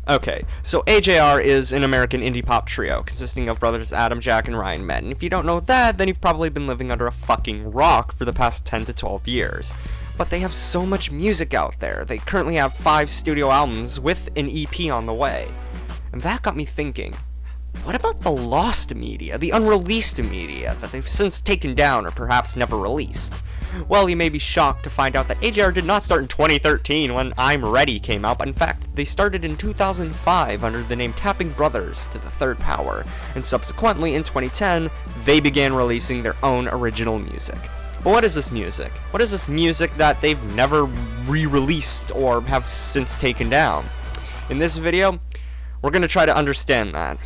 Okay, so AJR is an American indie pop trio consisting of brothers Adam, Jack, and Ryan Met. And if you don't know that, then you've probably been living under a fucking rock for the past 10 to 12 years. But they have so much music out there. They currently have 5 studio albums with an EP on the way. And that got me thinking, what about the lost media, the unreleased media that they've since taken down or perhaps never released? Well, you may be shocked to find out that AJR did not start in 2013 when I'm Ready came out, but in fact, they started in 2005 under the name Tapping Brothers to the Third Power, and subsequently in 2010, they began releasing their own original music. But what is this music? What is this music that they've never re-released or have since taken down? In this video, we're going to try to understand that.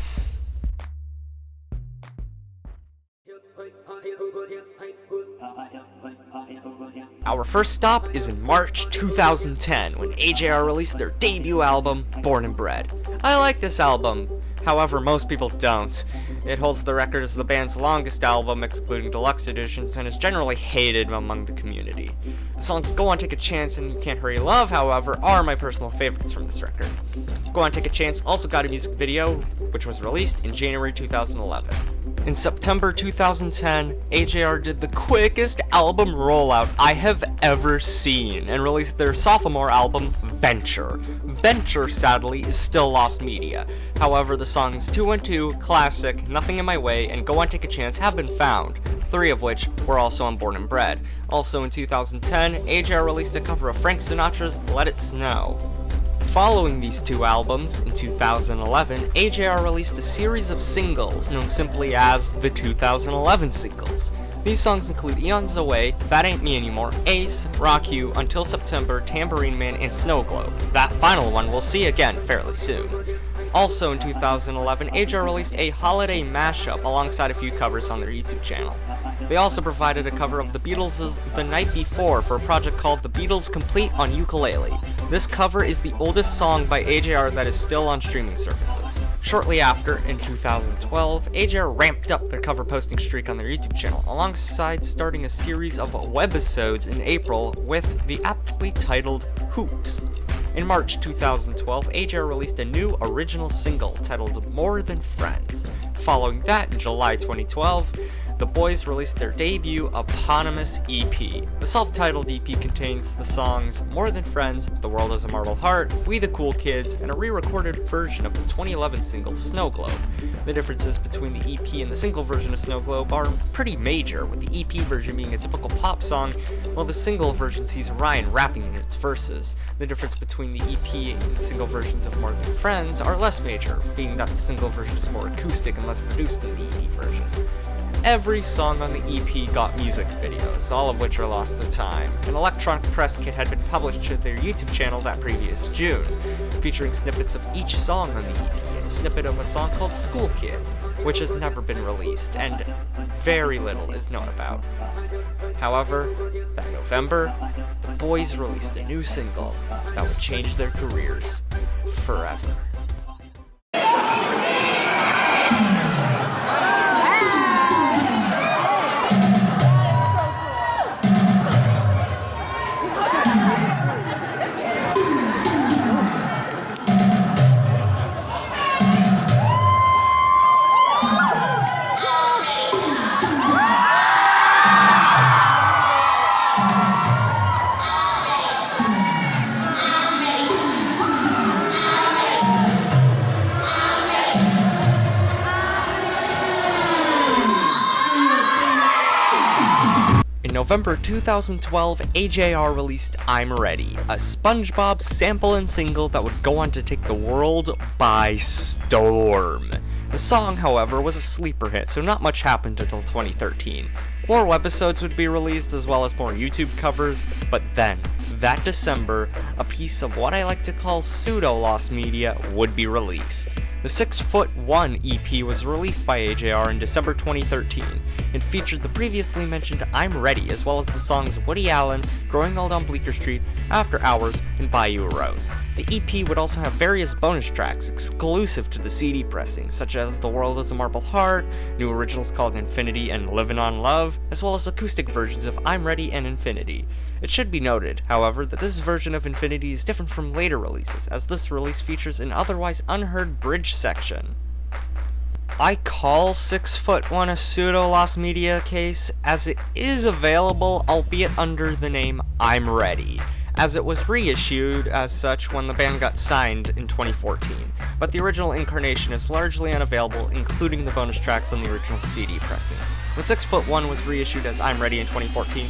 Our first stop is in March 2010, when AJR released their debut album, Born and Bred. I like this album, however most people don't. It holds the record as the band's longest album, excluding deluxe editions, and is generally hated among the community. The songs Go On Take a Chance and You Can't Hurry Love, however, are my personal favorites from this record. Go On Take a Chance also got a music video, which was released in January 2011. In September 2010, AJR did the quickest album rollout I have ever seen and released their sophomore album, Venture. Venture, sadly, is still lost media. However, the songs 212, Classic, Nothing in My Way, and Go On Take a Chance have been found, 3 of which were also on Born and Bred. Also in 2010, AJR released a cover of Frank Sinatra's Let It Snow. Following these 2 albums, in 2011, AJR released a series of singles known simply as the 2011 singles. These songs include Eons Away, That Ain't Me Anymore, Ace, Rock You, Until September, Tambourine Man, and Snow Globe. That final one we'll see again fairly soon. Also in 2011, AJR released a holiday mashup alongside a few covers on their YouTube channel. They also provided a cover of the Beatles' The Night Before for a project called The Beatles Complete on Ukulele. This cover is the oldest song by AJR that is still on streaming services. Shortly after, in 2012, AJR ramped up their cover posting streak on their YouTube channel, alongside starting a series of webisodes in April with the aptly titled Hoops. In March 2012, AJR released a new original single titled More Than Friends. Following that, in July 2012, the boys released their debut eponymous EP. The self-titled EP contains the songs More Than Friends, The World Is a Marble Heart, We the Cool Kids, and a re-recorded version of the 2011 single Snow Globe. The differences between the EP and the single version of Snow Globe are pretty major, with the EP version being a typical pop song, while the single version sees Ryan rapping in its verses. The difference between the EP and the single versions of More Than Friends are less major, being that the single version is more acoustic and less produced than the EP version. Every song on the EP got music videos, all of which are lost to time. An electronic press kit had been published to their YouTube channel that previous June, featuring snippets of each song on the EP, and a snippet of a song called School Kids, which has never been released, and very little is known about. However, that November, the boys released a new single that would change their careers forever. In November 2012, AJR released I'm Ready, a SpongeBob sample and single that would go on to take the world by storm. The song, however, was a sleeper hit, so not much happened until 2013. More webisodes would be released, as well as more YouTube covers, but then, that December, a piece of what I like to call pseudo-lost media would be released. The 6'1" EP was released by AJR in December 2013, and featured the previously mentioned I'm Ready, as well as the songs Woody Allen, Growing Old on Bleecker Street, After Hours, and Buy You a Rose. The EP would also have various bonus tracks exclusive to the CD pressing, such as The World is a Marble Heart, new originals called Infinity and Livin' on Love, as well as acoustic versions of I'm Ready and Infinity. It should be noted, however, that this version of Infinity is different from later releases, as this release features an otherwise unheard bridge section. I call 6'1" a pseudo-lost media case, as it is available, albeit under the name I'm Ready, as it was reissued as such when the band got signed in 2014, but the original incarnation is largely unavailable, including the bonus tracks on the original CD pressing. When 6'1" was reissued as I'm Ready in 2014,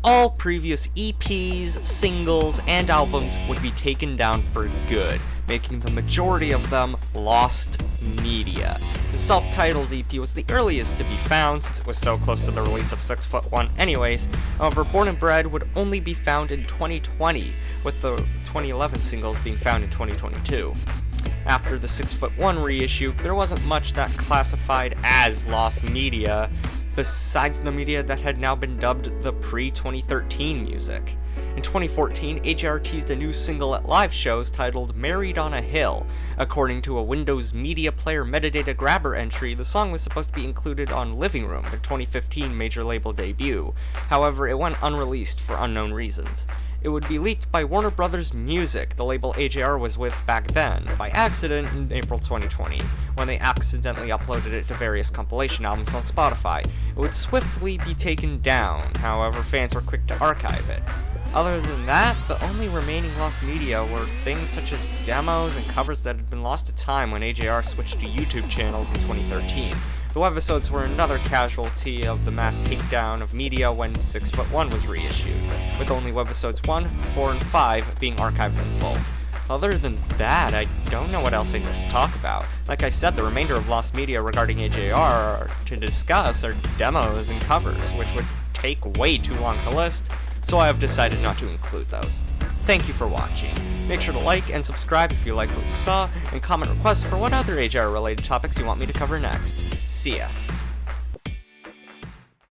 all previous EPs, singles, and albums would be taken down for good, making the majority of them lost media. The self-titled EP was the earliest to be found, since it was so close to the release of 6'1" anyways. However, Born and Bred would only be found in 2020, with the 2011 singles being found in 2022. After the 6'1" reissue, there wasn't much that classified as lost media, besides the media that had now been dubbed the pre-2013 music. In 2014, AJR teased a new single at live shows titled Married on a Hill. According to a Windows Media Player metadata grabber entry, the song was supposed to be included on Living Room, their 2015 major label debut. However, it went unreleased for unknown reasons. It would be leaked by Warner Brothers Music, the label AJR was with back then, by accident in April 2020, when they accidentally uploaded it to various compilation albums on Spotify. It would swiftly be taken down, however fans were quick to archive it. Other than that, the only remaining lost media were things such as demos and covers that had been lost to time when AJR switched to YouTube channels in 2013. The webisodes were another casualty of the mass takedown of media when 6'1" was reissued, with only webisodes 1, 4, and 5 being archived in full. Other than that, I don't know what else I need to talk about. Like I said, the remainder of lost media regarding AJR to discuss are demos and covers, which would take way too long to list, so I have decided not to include those. Thank you for watching. Make sure to like and subscribe if you liked what you saw, and comment requests for what other AJR related topics you want me to cover next. See ya.